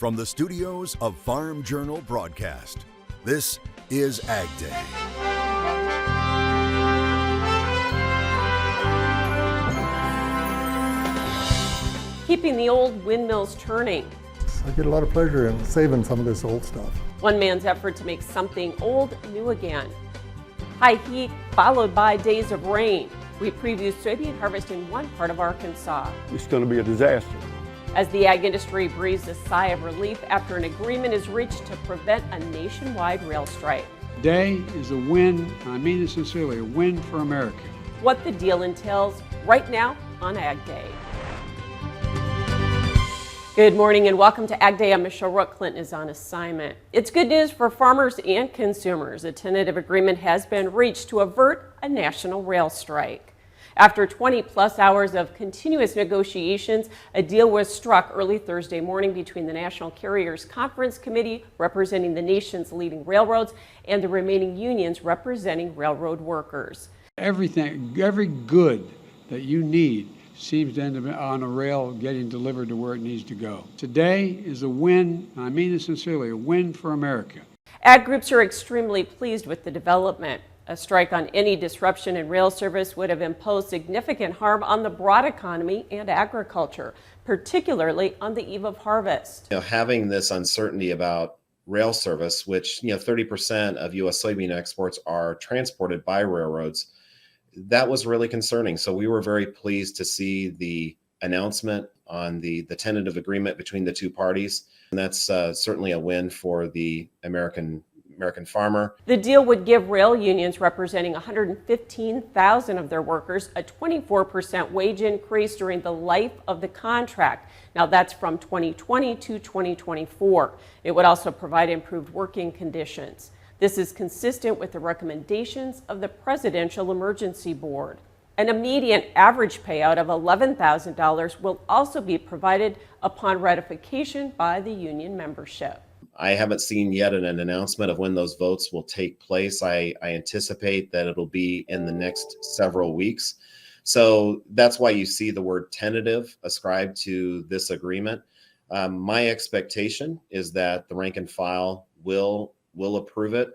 From the studios of Farm Journal Broadcast, this is AgDay. Keeping the old windmills turning. I get a lot of pleasure in saving some of this old stuff. One man's effort to make something old new again. High heat followed by days of rain. We preview soybean harvest in one part of Arkansas. It's going to be a disaster. As the ag industry breathes a sigh of relief after an agreement is reached to prevent a nationwide rail strike. Today is a win, and I mean it sincerely, a win for America. What the deal entails right now on AgDay. Good morning and welcome to AgDay. I'm Michelle Rook. Clinton is on assignment. It's good news for farmers and consumers. A tentative agreement has been reached to avert a national rail strike. After 20-plus hours of continuous negotiations, a deal was struck early Thursday morning between the National Carriers Conference Committee, representing the nation's leading railroads, and the remaining unions representing railroad workers. Every good that you need seems to end up on a rail getting delivered to where it needs to go. Today is a win, and I mean it sincerely, a win for America. Ag groups are extremely pleased with the development. A strike on any disruption in rail service would have imposed significant harm on the broad economy and agriculture, particularly on the eve of harvest. Having this uncertainty about rail service, which 30% of U.S. soybean exports are transported by railroads, that was really concerning. So we were very pleased to see the announcement on the tentative agreement between the two parties, and that's certainly a win for the American farmer. The deal would give rail unions representing 115,000 of their workers a 24% wage increase during the life of the contract. Now that's from 2020 to 2024. It would also provide improved working conditions. This is consistent with the recommendations of the Presidential Emergency Board. An immediate average payout of $11,000 will also be provided upon ratification by the union membership. I haven't seen yet an announcement of when those votes will take place. I anticipate that it'll be in the next several weeks. So that's why you see the word tentative ascribed to this agreement. My expectation is that the rank and file will approve it.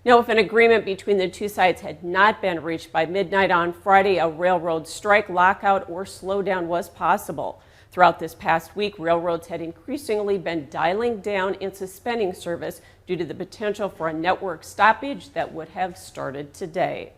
Now, if an agreement between the two sides had not been reached by midnight on Friday, a railroad strike, lockout, or slowdown was possible. Throughout this past week, railroads had increasingly been dialing down and suspending service due to the potential for a network stoppage that would have started today.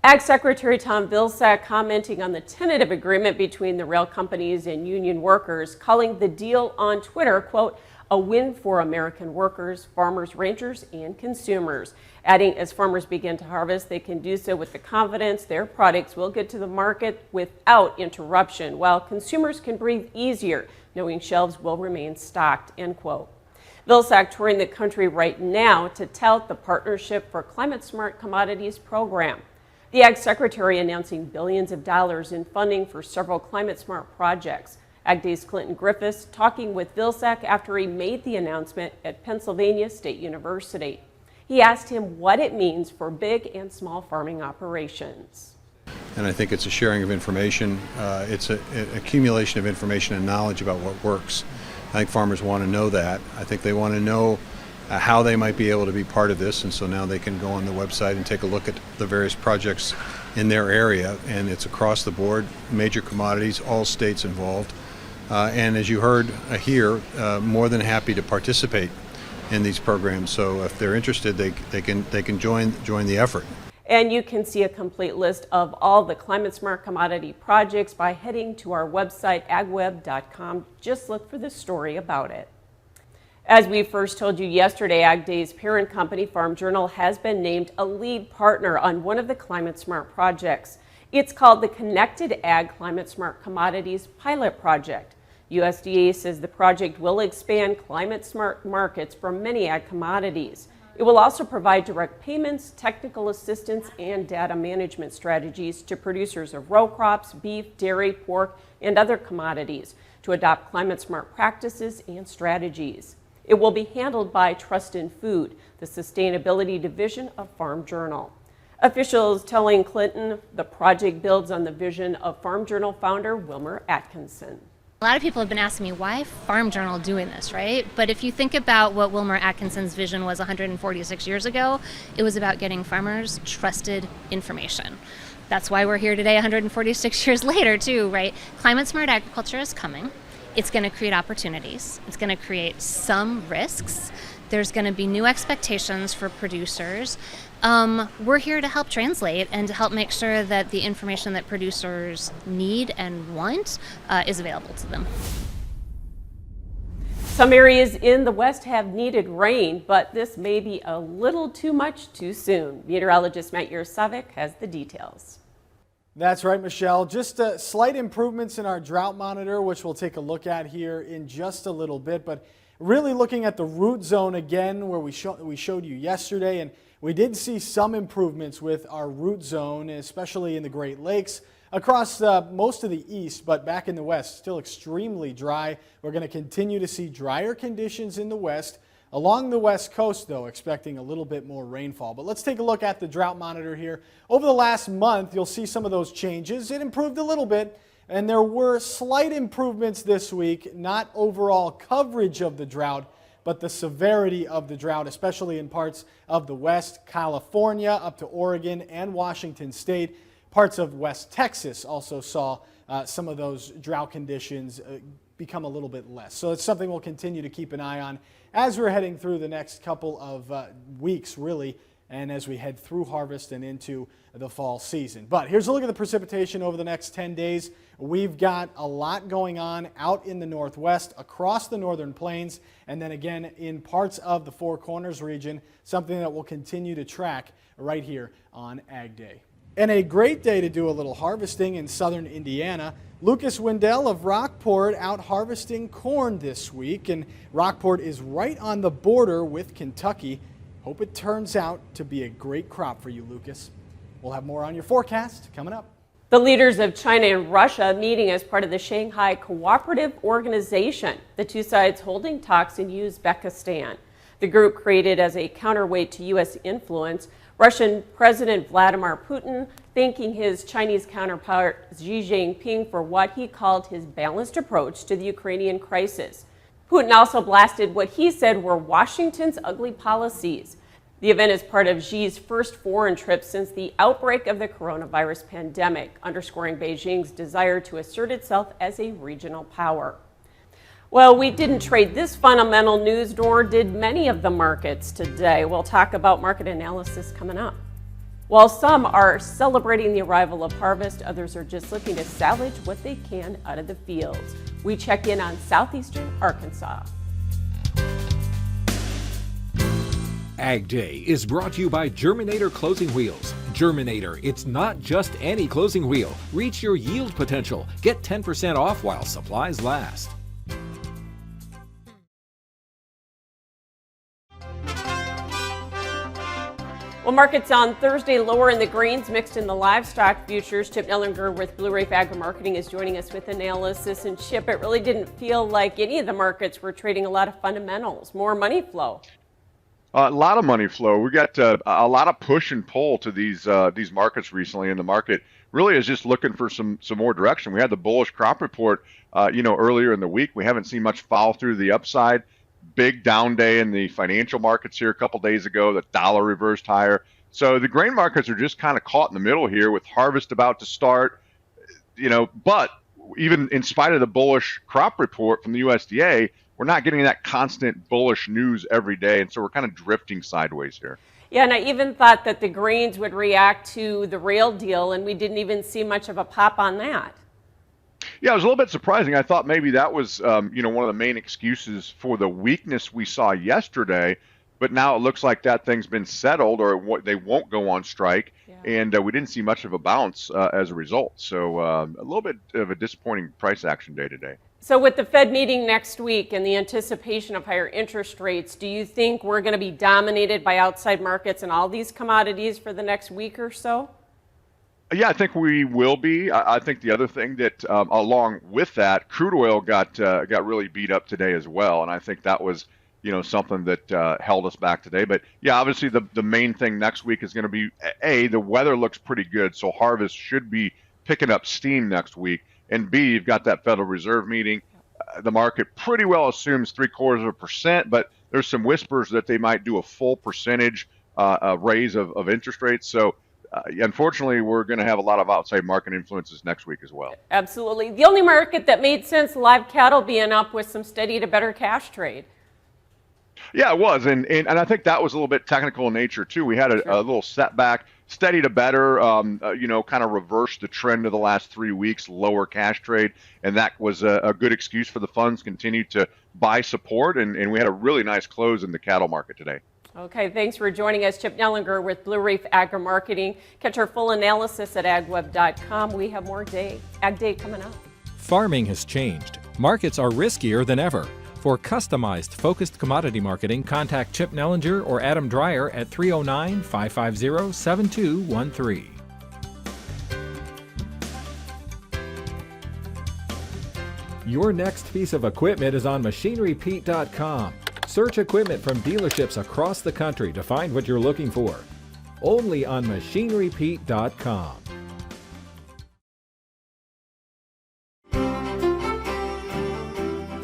Ag Secretary Tom Vilsack commenting on the tentative agreement between the rail companies and union workers, calling the deal on Twitter, quote, a win for American workers, farmers, ranchers, and consumers. Adding, as farmers begin to harvest, they can do so with the confidence their products will get to the market without interruption, while consumers can breathe easier, knowing shelves will remain stocked, end quote. Vilsack touring the country right now to tout the Partnership for Climate Smart Commodities program. The Ag Secretary announcing billions of dollars in funding for several climate smart projects. AgDay's Clinton Griffiths talking with Vilsack after he made the announcement at Pennsylvania State University. He asked him what it means for big and small farming operations. And I think it's a sharing of information. It's an accumulation of information and knowledge about what works. I think farmers want to know that. I think they want to know how they might be able to be part of this, and so now they can go on the website and take a look at the various projects in their area, and it's across the board, major commodities, all states involved. And as you heard here, more than happy to participate in these programs. So if they're interested, they can join the effort. And you can see a complete list of all the climate smart commodity projects by heading to our website agweb.com. Just look for the story about it. As we first told you yesterday, AgDay's parent company, Farm Journal, has been named a lead partner on one of the climate smart projects. It's called the Connected Ag Climate Smart Commodities Pilot Project. USDA says the project will expand climate smart markets for many ag commodities. It will also provide direct payments, technical assistance, and data management strategies to producers of row crops, beef, dairy, pork, and other commodities to adopt climate smart practices and strategies. It will be handled by Trust in Food, the sustainability division of Farm Journal. Officials telling Clinton the project builds on the vision of Farm Journal founder Wilmer Atkinson. A lot of people have been asking me, why Farm Journal doing this, right? But if you think about what Wilmer Atkinson's vision was 146 years ago, it was about getting farmers trusted information. That's why we're here today 146 years later too, right? Climate smart agriculture is coming. It's going to create opportunities. It's going to create some risks. There's going to be new expectations for producers. We're here to help translate and to help make sure that the information that producers need and want is available to them. Some areas in the West have needed rain, but this may be a little too much too soon. Meteorologist Matt Yaroslavic has the details. That's right, Michelle. Just slight improvements in our drought monitor, which we'll take a look at here in just a little bit. But really looking at the root zone again, where we showed you yesterday, and we did see some improvements with our root zone, especially in the Great Lakes, across most of the east, but back in the west, still extremely dry. We're going to continue to see drier conditions in the west. Along the west coast, though, expecting a little bit more rainfall. But let's take a look at the drought monitor here. Over the last month, you'll see some of those changes. It improved a little bit, and there were slight improvements this week, not overall coverage of the drought, but the severity of the drought, especially in parts of the West, California, up to Oregon and Washington State. Parts of West Texas also saw some of those drought conditions become a little bit less. So it's something we'll continue to keep an eye on as we're heading through the next couple of weeks, really, and as we head through harvest and into the fall season. But here's a look at the precipitation over the next 10 days. We've got a lot going on out in the Northwest, across the Northern Plains, and then again in parts of the Four Corners region, something that we'll continue to track right here on Ag Day. And a great day to do a little harvesting in southern Indiana. Lucas Wendell of Rockport out harvesting corn this week, and Rockport is right on the border with Kentucky. Hope it turns out to be a great crop for you, Lucas. We'll have more on your forecast coming up. The leaders of China and Russia meeting as part of the Shanghai Cooperative Organization. The two sides holding talks in Uzbekistan. The group created as a counterweight to U.S. influence. Russian President Vladimir Putin thanking his Chinese counterpart Xi Jinping for what he called his balanced approach to the Ukrainian crisis. Putin also blasted what he said were Washington's ugly policies. The event is part of Xi's first foreign trip since the outbreak of the coronavirus pandemic, underscoring Beijing's desire to assert itself as a regional power. Well, we didn't trade this fundamental news, nor did many of the markets today. We'll talk about market analysis coming up. While some are celebrating the arrival of harvest, others are just looking to salvage what they can out of the fields. We check in on southeastern Arkansas. Ag Day is brought to you by Germinator Closing Wheels. Germinator, it's not just any closing wheel. Reach your yield potential. Get 10% off while supplies last. Well, markets on Thursday lower in the greens, mixed in the livestock futures. Chip Nellinger with Blue Reef Agri Marketing is joining us with analysis. And Chip, it really didn't feel like any of the markets were trading a lot of fundamentals, more money flow. A lot of money flow. We got a lot of push and pull to these markets recently, and the market really is just looking for some more direction. We had the bullish crop report, earlier in the week. We haven't seen much follow through the upside. Big down day in the financial markets here a couple days ago. The dollar reversed higher. So the grain markets are just kind of caught in the middle here with harvest about to start. But even in spite of the bullish crop report from the USDA, we're not getting that constant bullish news every day, and so we're kind of drifting sideways here. Yeah, and I even thought that the grains would react to the rail deal, and we didn't even see much of a pop on that. Yeah, it was a little bit surprising. I thought maybe that was, one of the main excuses for the weakness we saw yesterday, but now it looks like that thing's been settled, or they won't go on strike, and we didn't see much of a bounce as a result. So a little bit of a disappointing price action day today. So with the Fed meeting next week and the anticipation of higher interest rates, do you think we're going to be dominated by outside markets and all these commodities for the next week or so? Yeah, I think we will be. I think the other thing that, along with that, crude oil got really beat up today as well, and I think that was, something that held us back today. But yeah, obviously the main thing next week is going to be the weather looks pretty good, so harvest should be picking up steam next week. And B, you've got that Federal Reserve meeting. the market pretty well assumes 0.75%, but there's some whispers that they might do a full percentage raise of interest rates. So unfortunately, we're going to have a lot of outside market influences next week as well. Absolutely. The only market that made sense, live cattle being up with some steady to better cash trade. Yeah, it was. And I think that was a little bit technical in nature, too. We had a little setback, steady to better, kind of reversed the trend of the last 3 weeks, lower cash trade. And that was a good excuse for the funds continued to buy support. And we had a really nice close in the cattle market today. Okay, thanks for joining us. Chip Nellinger with Blue Reef Agri-Marketing. Catch our full analysis at agweb.com. We have more AgDay coming up. Farming has changed. Markets are riskier than ever. For customized, focused commodity marketing, contact Chip Nellinger or Adam Dreyer at 309-550-7213. Your next piece of equipment is on MachineryPete.com. Search equipment from dealerships across the country to find what you're looking for. Only on MachineryPete.com.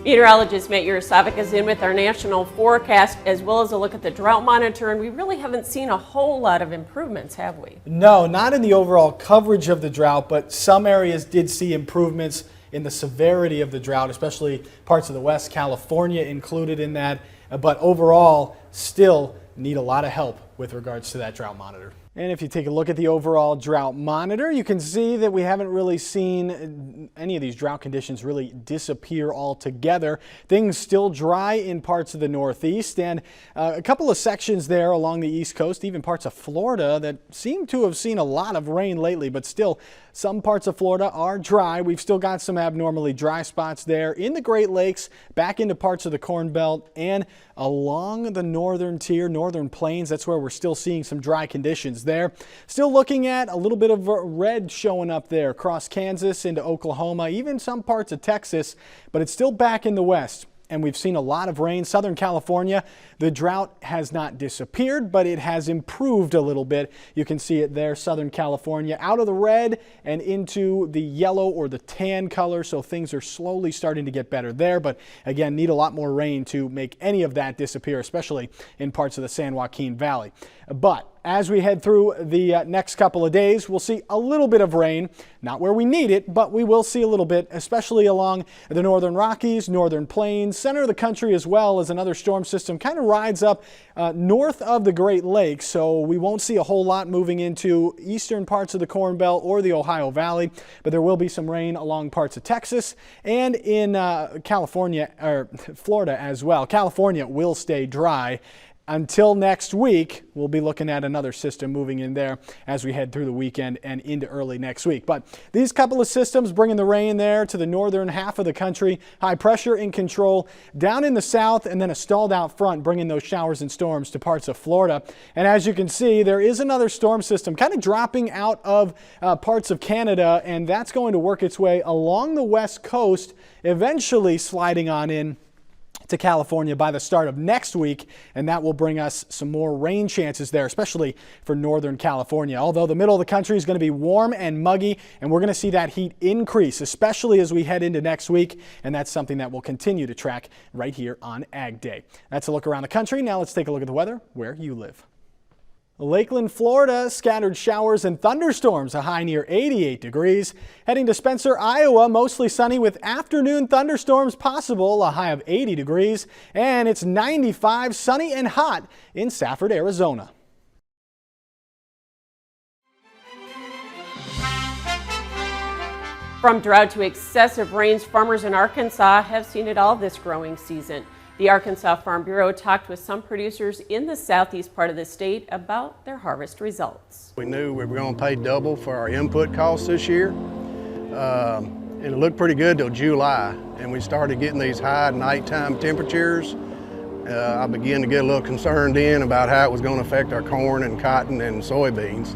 Meteorologist Matt Yurosavik is in with our national forecast as well as a look at the drought monitor, and we really haven't seen a whole lot of improvements, have we? No, not in the overall coverage of the drought, but some areas did see improvements in the severity of the drought, especially parts of the West, California included in that. But overall, still need a lot of help with regards to that drought monitor. And if you take a look at the overall drought monitor, you can see that we haven't really seen any of these drought conditions really disappear altogether. Things still dry in parts of the Northeast, and a couple of sections there along the East Coast, even parts of Florida that seem to have seen a lot of rain lately, but still some parts of Florida are dry. We've still got some abnormally dry spots there in the Great Lakes, back into parts of the Corn Belt, and along the northern tier, northern plains. That's where we're still seeing some dry conditions there. Still looking at a little bit of red showing up there across Kansas into Oklahoma, even some parts of Texas, but it's still back in the west. And we've seen a lot of rain. Southern California, the drought has not disappeared, but it has improved a little bit. You can see it there, Southern California, out of the red and into the yellow or the tan color. So things are slowly starting to get better there. But again, need a lot more rain to make any of that disappear, especially in parts of the San Joaquin Valley. But as we head through the next couple of days, we'll see a little bit of rain, not where we need it, but we will see a little bit, especially along the northern Rockies, northern plains, center of the country, as well as another storm system kind of rides up north of the Great Lakes. So we won't see a whole lot moving into eastern parts of the Corn Belt or the Ohio Valley, but there will be some rain along parts of Texas and in California or Florida as well. California will stay dry. Until next week, we'll be looking at another system moving in there as we head through the weekend and into early next week. But these couple of systems bringing the rain there to the northern half of the country, high pressure in control down in the south, and then a stalled out front bringing those showers and storms to parts of Florida. And as you can see, there is another storm system kind of dropping out of parts of Canada, and that's going to work its way along the west coast, eventually sliding on in to California by the start of next week, and that will bring us some more rain chances there, especially for northern California. Although the middle of the country is going to be warm and muggy, and we're going to see that heat increase, especially as we head into next week, and that's something that we'll continue to track right here on Ag Day. That's a look around the country. Now let's take a look at the weather where you live. Lakeland, Florida, scattered showers and thunderstorms, a high near 88 degrees. Heading to Spencer, Iowa, mostly sunny with afternoon thunderstorms possible, a high of 80 degrees. And it's 95, sunny and hot in Safford, Arizona. From drought to excessive rains, farmers in Arkansas have seen it all this growing season. The Arkansas Farm Bureau talked with some producers in the southeast part of the state about their harvest results. We knew we were going to pay double for our input costs this year. And it looked pretty good till July, and we started getting these high nighttime temperatures. I began to get a little concerned then about how it was going to affect our corn and cotton and soybeans.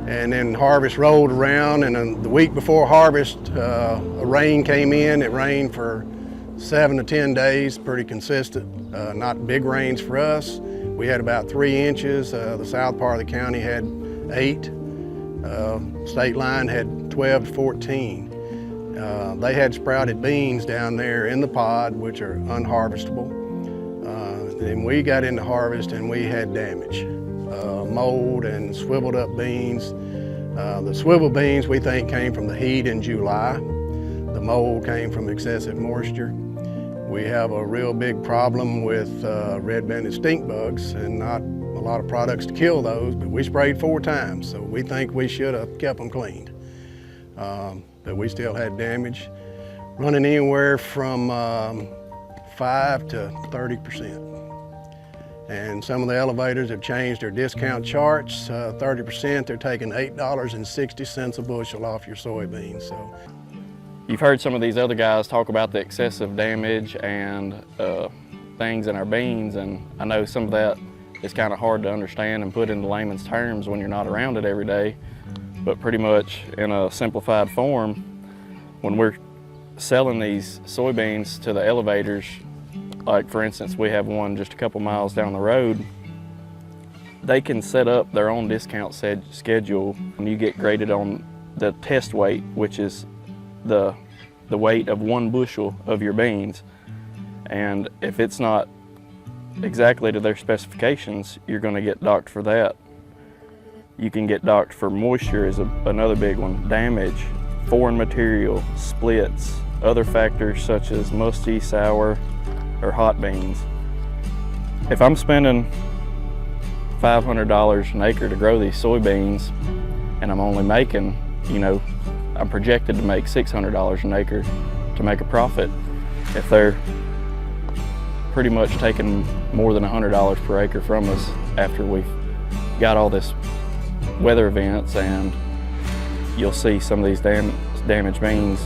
And then harvest rolled around, and then the week before harvest, a rain came in. It rained for 7 to 10 days, pretty consistent. Not big rains for us. We had about 3 inches. The south part of the county had 8. State line had 12 to 14. They had sprouted beans down there in the pod, which are unharvestable. Then we got into harvest and we had damage. Mold and swiveled up beans. The swivel beans we think came from the heat in July. The mold came from excessive moisture. We have a real big problem with red-banded stink bugs, and not a lot of products to kill those, but we sprayed 4 times, so we think we should have kept them cleaned. But we still had damage, running anywhere from 5 to 30%. And some of the elevators have changed their discount charts. 30%, they're taking $8.60 a bushel off your soybeans. So, you've heard some of these other guys talk about the excessive damage and things in our beans, and I know some of that is kind of hard to understand and put into layman's terms when you're not around it every day. But pretty much in a simplified form, when we're selling these soybeans to the elevators, like for instance, we have one just a couple miles down the road, they can set up their own discount schedule, and you get graded on the test weight, which is the weight of 1 bushel of your beans. And if it's not exactly to their specifications, you're going to get docked for that. You can get docked for moisture is another big one, damage, foreign material, splits, other factors such as musty, sour, or hot beans. If I'm spending $500 an acre to grow these soybeans, and I'm only making, I'm projected to make $600 an acre to make a profit. If they're pretty much taking more than $100 per acre from us after we've got all this weather events, and you'll see some of these damaged beans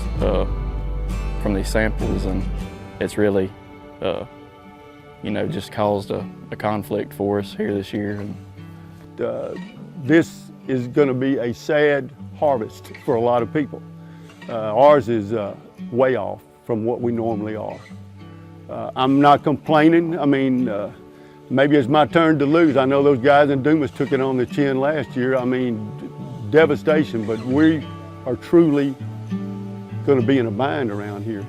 from these samples, and it's really just caused a conflict for us here this year. This is going to be a sad harvest for a lot of people. Ours is way off from what we normally are. I'm not complaining. I mean, maybe it's my turn to lose. I know those guys in Dumas took it on the chin last year. I mean, devastation, but we are truly going to be in a bind around here.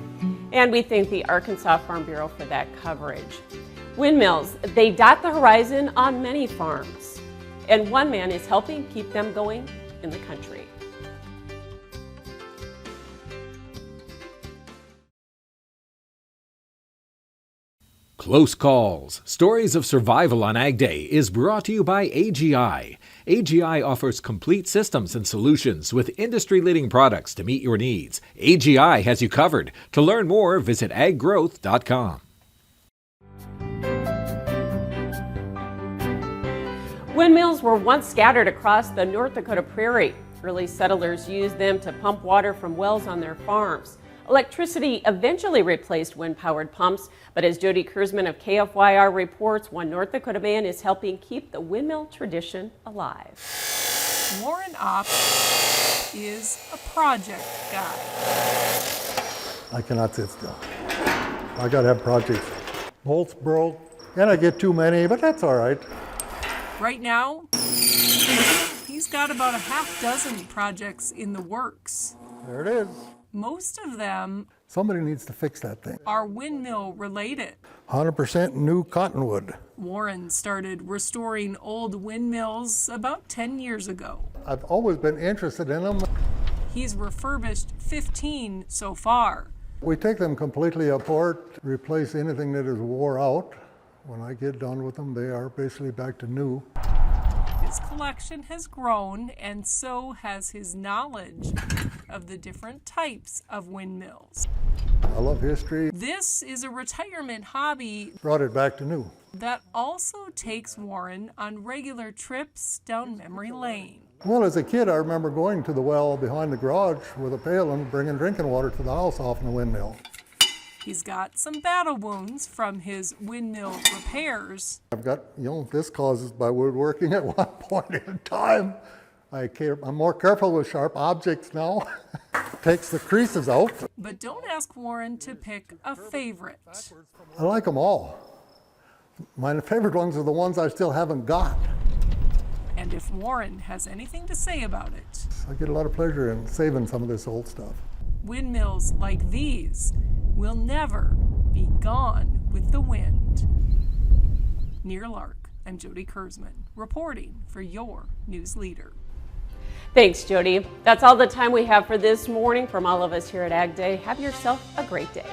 And we thank the Arkansas Farm Bureau for that coverage. Windmills, they dot the horizon on many farms, and one man is helping keep them going in the country. Close Calls, Stories of Survival on AgDay is brought to you by AGI. AGI offers complete systems and solutions with industry-leading products to meet your needs. AGI has you covered. To learn more, visit aggrowth.com. Windmills were once scattered across the North Dakota prairie. Early settlers used them to pump water from wells on their farms. Electricity eventually replaced wind-powered pumps, but as Jody Kurzman of KFYR reports, one North Dakota man is helping keep the windmill tradition alive. Warren Opp is a project guy. I cannot sit still. I gotta have projects. Bolts broke, and I get too many, but that's all right. Right now, he's got about a half dozen projects in the works. There it is. Most of them Somebody needs to fix that thing. are windmill related. 100% new cottonwood. Warren started restoring old windmills about 10 years ago. I've always been interested in them. He's refurbished 15 so far. We take them completely apart, replace anything that is wore out. When I get done with them, they are basically back to new. His collection has grown, and so has his knowledge of the different types of windmills. I love history. This is a retirement hobby Brought it back to new. that also takes Warren on regular trips down memory lane. Well, as a kid, I remember going to the well behind the garage with a pail and bringing drinking water to the house off in the windmill. He's got some battle wounds from his windmill repairs. I've got, this causes by woodworking at one point in time. I'm more careful with sharp objects now. Takes the creases out. But don't ask Warren to pick a favorite. I like them all. My favorite ones are the ones I still haven't got. And if Warren has anything to say about it, I get a lot of pleasure in saving some of this old stuff. windmills like these will never be gone with the wind. Near Lark, I'm Jody Kurzman, reporting for your News Leader. Thanks, Jody. That's all the time we have for this morning. From all of us here at AgDay, have yourself a great day.